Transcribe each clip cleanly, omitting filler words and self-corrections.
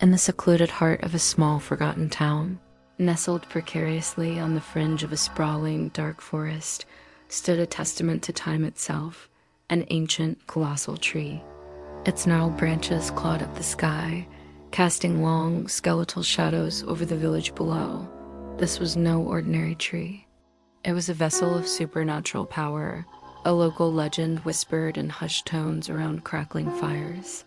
In the secluded heart of a small, forgotten town, nestled precariously on the fringe of a sprawling, dark forest, stood a testament to time itself, an ancient, colossal tree. Its gnarled branches clawed at the sky, casting long, skeletal shadows over the village below. This was no ordinary tree. It was a vessel of supernatural power, a local legend whispered in hushed tones around crackling fires.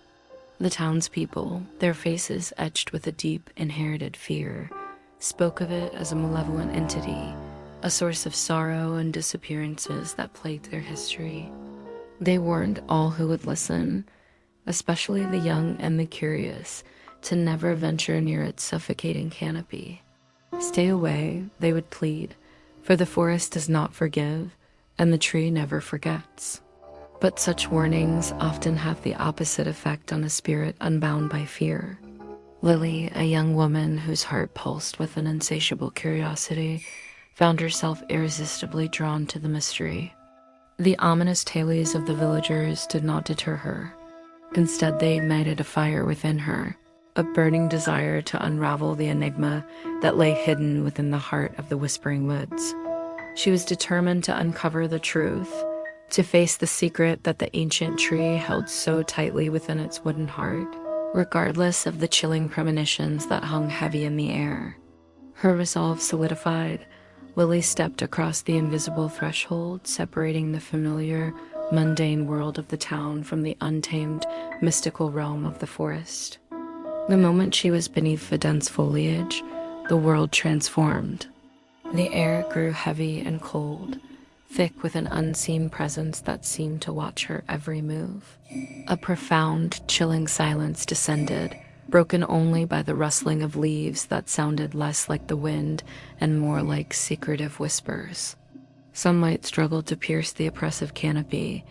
The townspeople, their faces etched with a deep, inherited fear, spoke of it as a malevolent entity, a source of sorrow and disappearances that plagued their history. They warned all who would listen, especially the young and the curious, to never venture near its suffocating canopy. Stay away, they would plead, for the forest does not forgive, and the tree never forgets. But such warnings often have the opposite effect on a spirit unbound by fear. Lily, a young woman whose heart pulsed with an insatiable curiosity, found herself irresistibly drawn to the mystery. The ominous tales of the villagers did not deter her. Instead, they ignited a fire within her, a burning desire to unravel the enigma that lay hidden within the heart of the Whispering Woods. She was determined to uncover the truth, to face the secret that the ancient tree held so tightly within its wooden heart, regardless of the chilling premonitions that hung heavy in the air. Her resolve solidified, Lily stepped across the invisible threshold, separating the familiar, mundane world of the town from the untamed, mystical realm of the forest. The moment she was beneath the dense foliage, the world transformed. The air grew heavy and cold, thick with an unseen presence that seemed to watch her every move. A profound, chilling silence descended, broken only by the rustling of leaves that sounded less like the wind and more like secretive whispers. Sunlight struggled to pierce the oppressive canopy,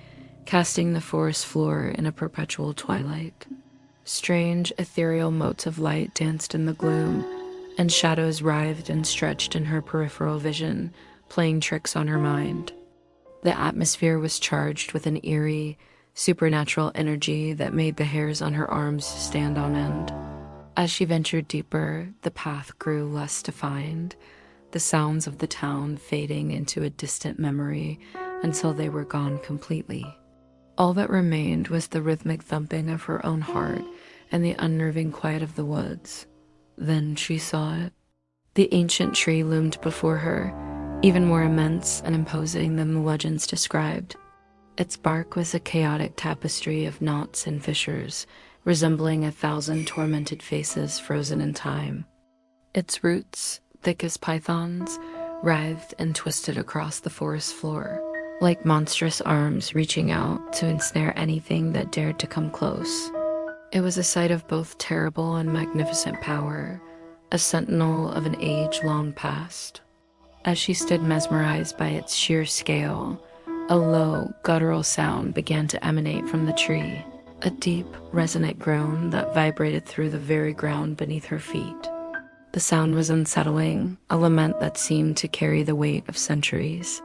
casting the forest floor in a perpetual twilight. Strange, ethereal motes of light danced in the gloom, and shadows writhed and stretched in her peripheral vision, playing tricks on her mind. The atmosphere was charged with an eerie, supernatural energy that made the hairs on her arms stand on end. As she ventured deeper, the path grew less defined, the sounds of the town fading into a distant memory until they were gone completely. All that remained was the rhythmic thumping of her own heart and the unnerving quiet of the woods. Then she saw it. The ancient tree loomed before her, even more immense and imposing than the legends described. Its bark was a chaotic tapestry of knots and fissures, resembling 1,000 tormented faces frozen in time. Its roots, thick as pythons, writhed and twisted across the forest floor, like monstrous arms reaching out to ensnare anything that dared to come close. It was a sight of both terrible and magnificent power, a sentinel of an age long past. As she stood mesmerized by its sheer scale, a low, guttural sound began to emanate from the tree, a deep, resonant groan that vibrated through the very ground beneath her feet. The sound was unsettling, a lament that seemed to carry the weight of centuries.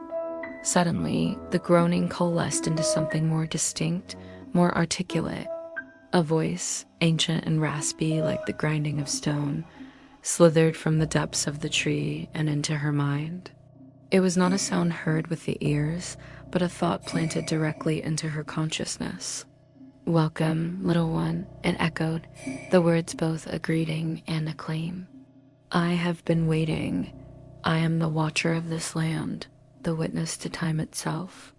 Suddenly, the groaning coalesced into something more distinct, more articulate. A voice, ancient and raspy like the grinding of stone, slithered from the depths of the tree and into her mind. It was not a sound heard with the ears, but a thought planted directly into her consciousness. "Welcome, little one," it echoed, the words both a greeting and a claim. "I have been waiting. I am the watcher of this land, the witness to time itself.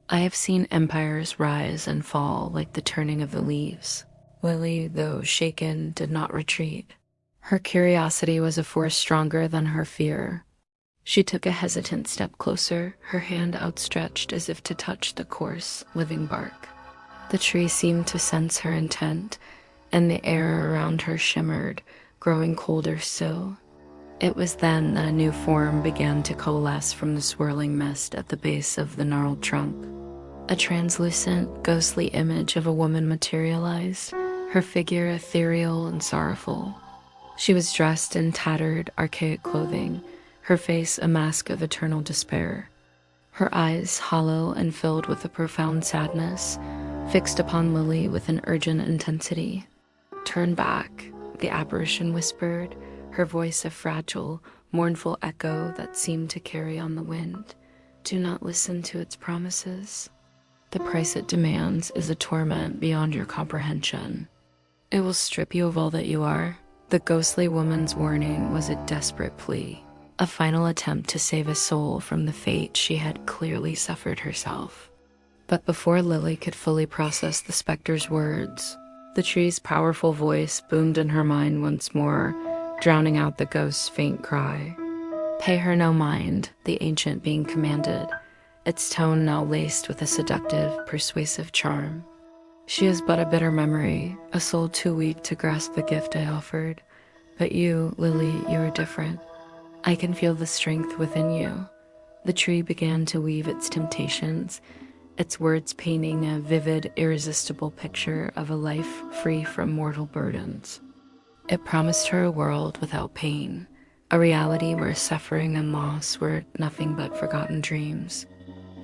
I have seen empires rise and fall like the turning of the leaves." Lily, though shaken, did not retreat. Her curiosity was a force stronger than her fear. She took a hesitant step closer, her hand outstretched as if to touch the coarse, living bark. The tree seemed to sense her intent, and the air around her shimmered, growing colder still. It was then that a new form began to coalesce from the swirling mist at the base of the gnarled trunk. A translucent, ghostly image of a woman materialized, her figure ethereal and sorrowful. She was dressed in tattered, archaic clothing, her face a mask of eternal despair. Her eyes, hollow and filled with a profound sadness, fixed upon Lily with an urgent intensity. "Turn back," the apparition whispered, her voice a fragile, mournful echo that seemed to carry on the wind. Do not listen to its promises. The price it demands is a torment beyond your comprehension. It will strip you of all that you are. The ghostly woman's warning was a desperate plea, a final attempt to save a soul from the fate she had clearly suffered herself. But before Lily could fully process the specter's words, the tree's powerful voice boomed in her mind once more, drowning out the ghost's faint cry. Pay her no mind, the ancient being commanded, its tone now laced with a seductive, persuasive charm. She is but a bitter memory, a soul too weak to grasp the gift I offered. But you, Lily, you are different. I can feel the strength within you. The tree began to weave its temptations, its words painting a vivid, irresistible picture of a life free from mortal burdens. It promised her a world without pain, a reality where suffering and loss were nothing but forgotten dreams.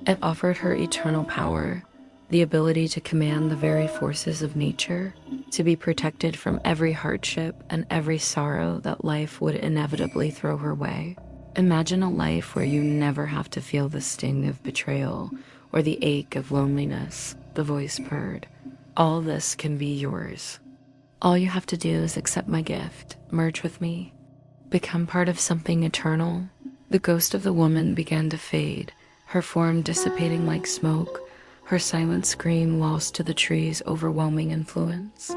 It offered her eternal power, the ability to command the very forces of nature, to be protected from every hardship and every sorrow that life would inevitably throw her way. Imagine a life where you never have to feel the sting of betrayal or the ache of loneliness, the voice purred. All this can be yours. All you have to do is accept my gift, merge with me, become part of something eternal. The ghost of the woman began to fade, her form dissipating like smoke, her silent scream lost to the tree's overwhelming influence.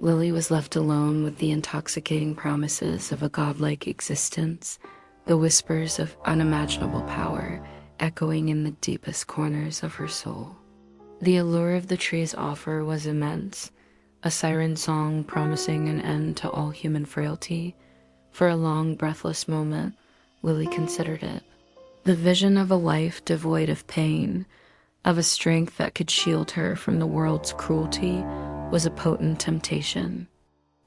Lily was left alone with the intoxicating promises of a godlike existence, the whispers of unimaginable power echoing in the deepest corners of her soul. The allure of the tree's offer was immense, a siren song promising an end to all human frailty. For a long, breathless moment, Lily considered it. The vision of a life devoid of pain, of a strength that could shield her from the world's cruelty, was a potent temptation.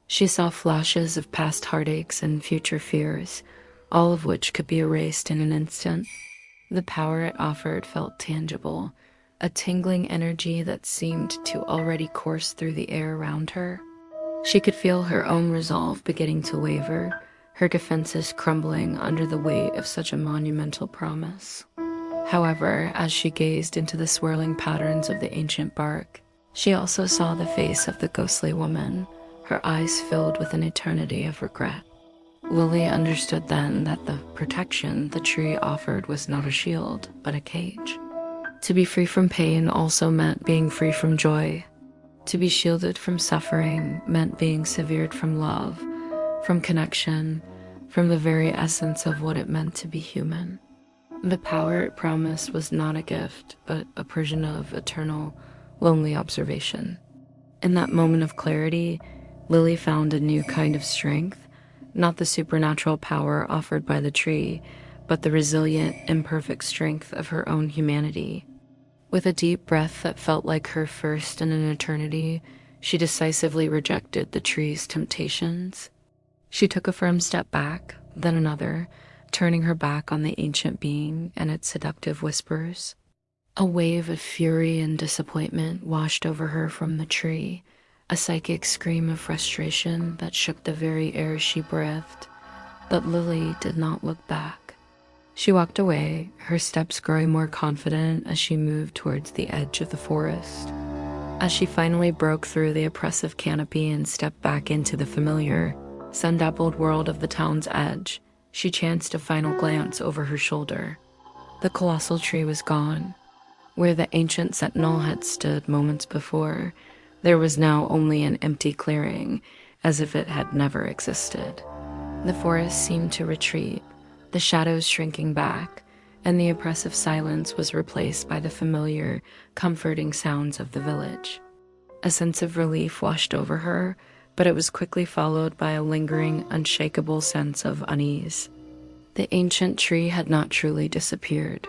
She saw flashes of past heartaches and future fears, all of which could be erased in an instant. The power it offered felt tangible, a tingling energy that seemed to already course through the air around her. She could feel her own resolve beginning to waver, her defenses crumbling under the weight of such a monumental promise. However, as she gazed into the swirling patterns of the ancient bark, she also saw the face of the ghostly woman, her eyes filled with an eternity of regret. Lily understood then that the protection the tree offered was not a shield, but a cage. To be free from pain also meant being free from joy. To be shielded from suffering meant being severed from love, from connection, from the very essence of what it meant to be human. The power it promised was not a gift, but a prison of eternal, lonely observation. In that moment of clarity, Lily found a new kind of strength, not the supernatural power offered by the tree, but the resilient, imperfect strength of her own humanity. With a deep breath that felt like her first in an eternity, she decisively rejected the tree's temptations. She took a firm step back, then another, turning her back on the ancient being and its seductive whispers. A wave of fury and disappointment washed over her from the tree, a psychic scream of frustration that shook the very air she breathed. But Lily did not look back. She walked away, her steps growing more confident as she moved towards the edge of the forest. As she finally broke through the oppressive canopy and stepped back into the familiar, sun-dappled world of the town's edge, she chanced a final glance over her shoulder. The colossal tree was gone. Where the ancient sentinel had stood moments before, there was now only an empty clearing, as if it had never existed. The forest seemed to retreat, the shadows shrinking back, and the oppressive silence was replaced by the familiar, comforting sounds of the village. A sense of relief washed over her, but it was quickly followed by a lingering, unshakable sense of unease. The ancient tree had not truly disappeared.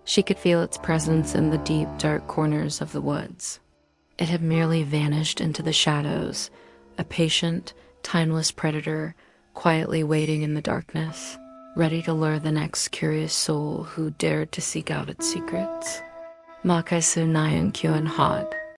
She could feel its presence in the deep, dark corners of the woods. It had merely vanished into the shadows, a patient, timeless predator, quietly waiting in the darkness, ready to lure the next curious soul who dared to seek out its secrets. Makaisu Nyan Kyun Hot,